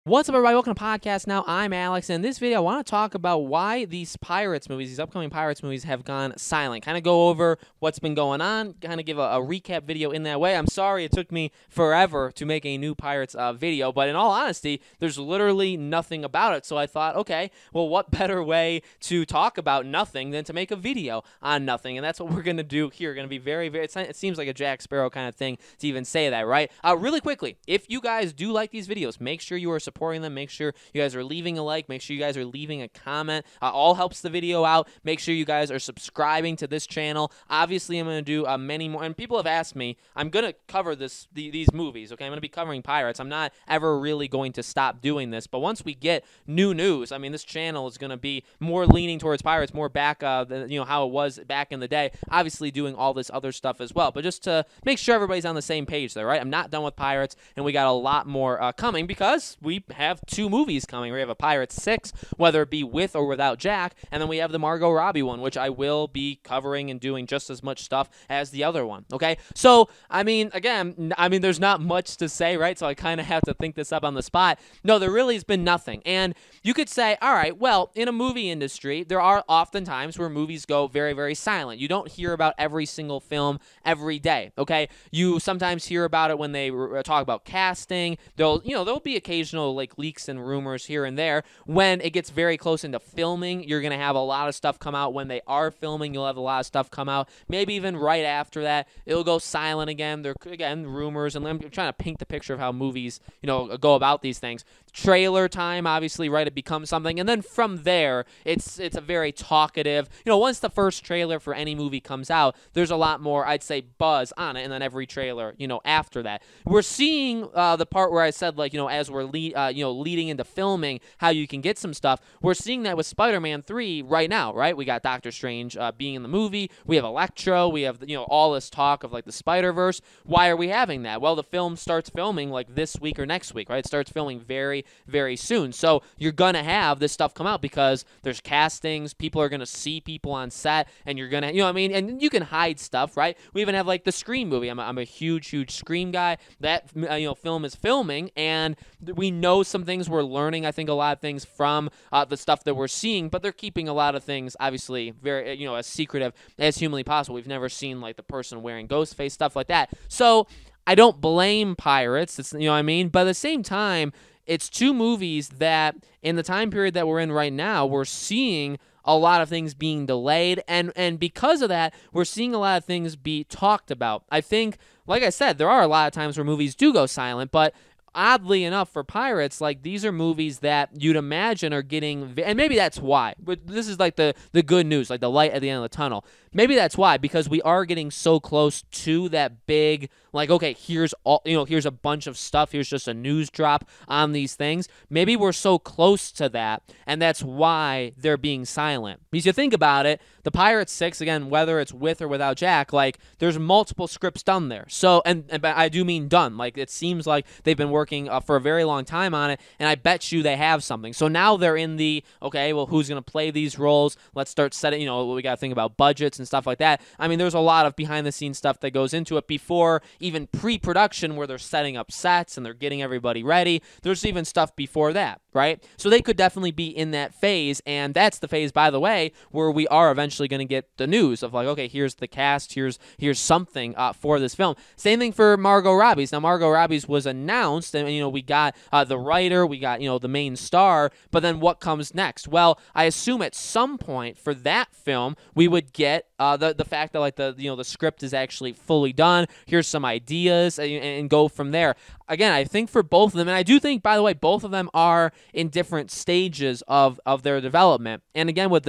What's up, everybody? Welcome to Podcast Now. I'm Alex, and in this video, I want to talk about why these Pirates movies, these upcoming Pirates movies, have gone silent. Kind of go over what's been going on, kind of give a recap video in that way. I'm sorry it took me forever to make a new Pirates video, but in all honesty, there's literally nothing about it. So I thought, okay, well, what better way to talk about nothing than to make a video on nothing? And that's what we're going to do here. Going to be very, it seems like a Jack Sparrow kind of thing to even say that, right? Really quickly, if you guys do like these videos, make sure you are supporting them. Make sure you guys are leaving a like. Make sure you guys are leaving a comment. All helps the video out. Make sure you guys are subscribing to this channel. Obviously, I'm going to do many more. And people have asked me, I'm going to cover these movies, okay? I'm going to be covering Pirates. I'm not ever really going to stop doing this. But once we get new news, I mean, this channel is going to be more leaning towards Pirates, more back, how it was back in the day. Obviously, doing all this other stuff as well. But just to make sure everybody's on the same page there, right? I'm not done with Pirates, and we got a lot more coming because we have two movies coming. We have a Pirates 6, whether it be with or without Jack, and then we have the Margot Robbie one, which I will be covering and doing just as much stuff as the other one, okay? So, again, there's not much to say, right? So I kind of have to think this up on the spot. No, there really has been nothing. And you could say, all right, well, in a movie industry, there are often times where movies go very, very silent. You don't hear about every single film every day, okay? You sometimes hear about it when they talk about casting. There'll be occasional leaks and rumors here and there. When it gets very close into filming, you're going to have a lot of stuff come out. When they are filming, you'll have a lot of stuff come out. Maybe even right after that, it'll go silent again. There again rumors, and I'm trying to paint the picture of how movies, go about these things. Trailer time, obviously, right? It becomes something, and then from there, it's a very talkative. Once the first trailer for any movie comes out, there's a lot more, I'd say, buzz on it, and then every trailer, after that, we're seeing the part where I said, as we're leading into filming, how you can get some stuff. We're seeing that with Spider-Man 3 right now, right? We got Doctor Strange being in the movie. We have Electro. We have all this talk of the Spider-Verse. Why are we having that? Well, the film starts filming this week or next week, right? It starts filming very, very soon. So you're gonna have this stuff come out because there's castings. People are gonna see people on set, and you're gonna, and you can hide stuff, right? We even have the Scream movie. I'm a huge Scream guy. That film is filming, and we know some things. We're learning, I think, a lot of things from the stuff that we're seeing, but they're keeping a lot of things, obviously, very, as secretive as humanly possible. We've never seen, the person wearing Ghostface, stuff like that. So I don't blame Pirates, it's, But at the same time, it's two movies that, in the time period that we're in right now, we're seeing a lot of things being delayed, and because of that, we're seeing a lot of things be talked about. I think, like I said, there are a lot of times where movies do go silent, but oddly enough, for Pirates, these are movies that you'd imagine are getting, and maybe that's why, but this is the good news, the light at the end of the tunnel. Maybe that's why, because we are getting so close to that big, okay, here's all, here's a bunch of stuff, here's just a news drop on these things. Maybe we're so close to that, and that's why they're being silent. Because you think about it, the Pirates 6, again, whether it's with or without Jack, there's multiple scripts done there. So, and I do mean done. It seems like they've been working for a very long time on it, and I bet you they have something. So now they're in the, okay, well, who's going to play these roles? Let's start setting, we got to think about budgets and stuff like that. There's a lot of behind-the-scenes stuff that goes into it before even pre-production, where they're setting up sets and they're getting everybody ready. There's even stuff before that, right? So they could definitely be in that phase, and that's the phase, by the way, where we are eventually going to get the news of okay, here's the cast, here's something for this film. Same thing for Margot Robbie's. Now, Margot Robbie's was announced, and we got the writer, we got the main star, but then what comes next? Well, I assume at some point for that film we would get the fact that the script is actually fully done. Here's some ideas, and go from there. Again, I think for both of them, and I do think, by the way, both of them are in different stages of their development. And again, with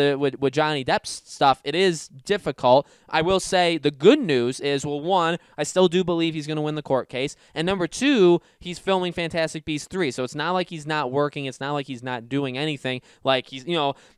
Johnny Depp's stuff, it is difficult. I will say the good news is, well, one, I still do believe he's going to win the court case, and number two, he's filming Fantastic Beasts 3, so it's not like he's not working. It's not like he's not doing anything. He's,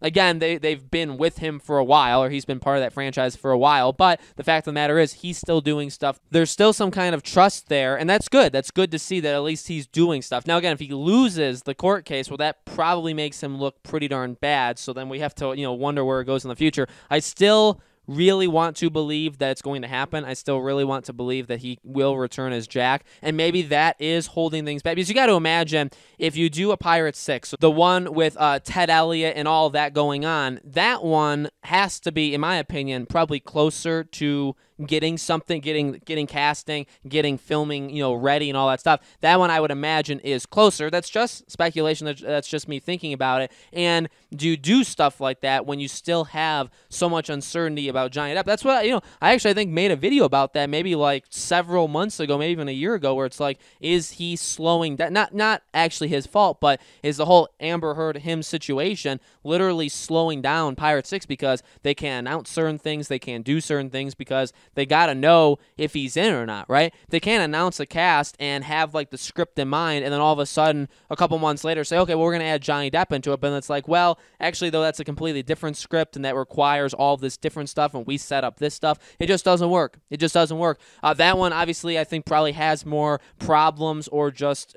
again, they've been with him for a while, or he's been part of that franchise for a while, but the fact of the matter is he's still doing stuff. There's still some kind of trust there, and that's good. That's good to see that at least he's doing stuff. Now, again, if he loses the court case, well, that probably makes him look pretty darn bad, so then we have to, wonder where it goes in the future. I still really want to believe that it's going to happen. I still really want to believe that he will return as Jack, and maybe that is holding things back. Because you got to imagine, if you do a Pirates 6, the one with Ted Elliott and all of that going on, that one has to be, in my opinion, probably closer to getting something, getting casting, getting filming, ready and all that stuff. That one I would imagine is closer. That's just speculation. That's just me thinking about it. And do stuff like that when you still have so much uncertainty about Johnny Depp? That's what I actually, I think, made a video about that maybe like several months ago, maybe even a year ago, where it's like, is he slowing down? Not actually his fault, but is the whole Amber Heard him situation literally slowing down Pirate 6 because they can't announce certain things, they can't do certain things because they got to know if he's in or not, right? They can't announce a cast and have like the script in mind and then all of a sudden a couple months later say, okay, well, we're going to add Johnny Depp into it. But it's like, well, actually, though, that's a completely different script and that requires all of this different stuff and we set up this stuff. It just doesn't work. It just doesn't work. That one, obviously, I think probably has more problems or just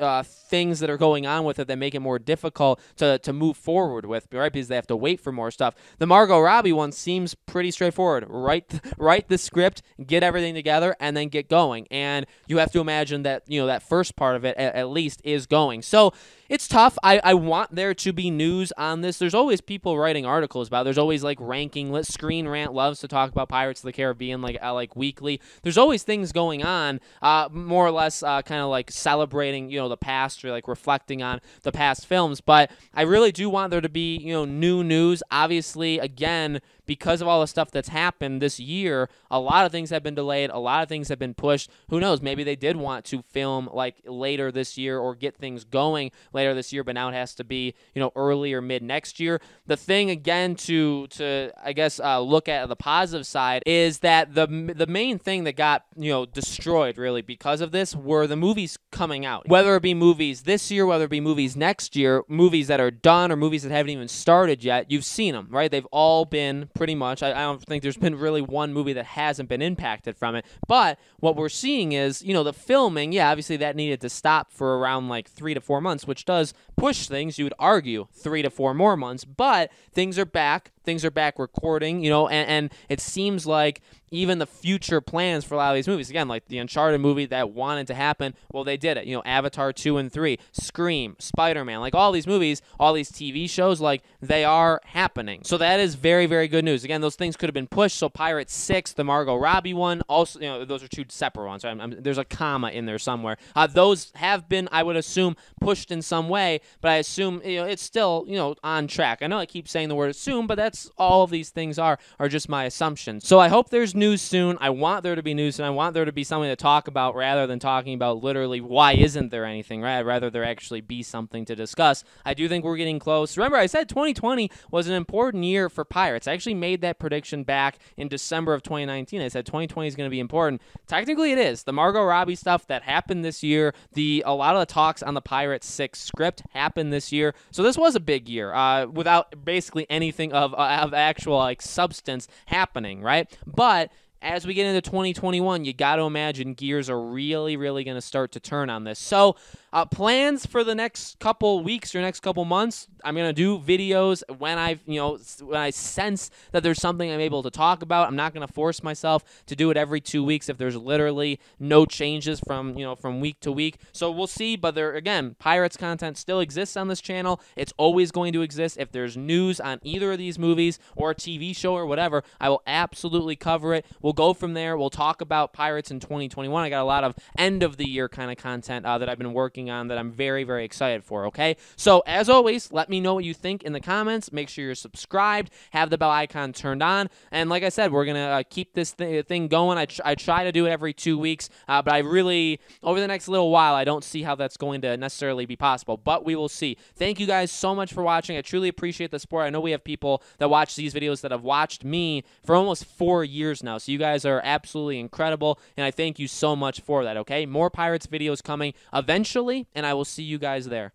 things that are going on with it that make it more difficult to move forward with, right? Because they have to wait for more stuff. The Margot Robbie one seems pretty straightforward. Write the script, get everything together, and then get going. And you have to imagine that, that first part of it at least is going. So it's tough. I want there to be news on this. There's always people writing articles about it. There's always like ranking. Screen Rant loves to talk about Pirates of the Caribbean like weekly. There's always things going on, more or less kind of like celebrating, the past or like reflecting on the past films. But I really do want there to be, new news. Obviously, again, because of all the stuff that's happened this year, a lot of things have been delayed. A lot of things have been pushed. Who knows? Maybe they did want to film like later this year or get things going later this year, but now it has to be, early or mid next year. The thing, again, to I guess look at the positive side is that the main thing that got, destroyed really because of this were the movies coming out. Whether it be movies this year, whether it be movies next year, movies that are done or movies that haven't even started yet, you've seen them, right? They've all been pretty much. I don't think there's been really one movie that hasn't been impacted from it. But what we're seeing is, the filming, yeah, obviously that needed to stop for around like 3 to 4 months, which does push things. You would argue 3 to 4 more months, but things are back. Things are back recording, and it seems like even the future plans for a lot of these movies, again, like the Uncharted movie that wanted to happen, well, they did it. Avatar 2 and 3, Scream, Spider-Man, like all these movies, all these TV shows, like they are happening. So that is very, very good news. Again, those things could have been pushed. So Pirates 6, the Margot Robbie one, also, those are two separate ones. Right? There's a comma in there somewhere. Those have been, I would assume, pushed in some way, but I assume, it's still, on track. I know I keep saying the word assume, but that's all of these things are just my assumptions. So I hope there's news soon. I want there to be news, and I want there to be something to talk about rather than talking about literally why isn't there anything, right? I'd rather there actually be something to discuss. I do think we're getting close. Remember, I said 2020 was an important year for Pirates. I actually made that prediction back in December of 2019. I said 2020 is going to be important. Technically, it is. The Margot Robbie stuff that happened this year, a lot of the talks on the Pirates 6 script happened this year. So this was a big year without basically anything of actual like substance happening, right? But as we get into 2021, you got to imagine gears are really, really going to start to turn on this. So plans for the next couple weeks or next couple months, I'm going to do videos when when I sense that there's something I'm able to talk about. I'm not going to force myself to do it every 2 weeks if there's literally no changes from week to week. So we'll see, but again, Pirates content still exists on this channel. It's always going to exist. If there's news on either of these movies or a TV show or whatever, I will absolutely cover it. We'll go from there. We'll talk about Pirates in 2021. I got a lot of end of the year kind of content that I've been working on that I'm very, very excited for, okay? So as always, let me know what you think in the comments. Make sure you're subscribed, have the bell icon turned on, and like I said, we're going to keep this thing going. I try to do it every 2 weeks, but I really, over the next little while, I don't see how that's going to necessarily be possible, but we will see. Thank you guys so much for watching. I truly appreciate the support. I know we have people that watch these videos that have watched me for almost 4 years now, so you guys are absolutely incredible, and I thank you so much for that, okay? More Pirates videos coming eventually, and I will see you guys there.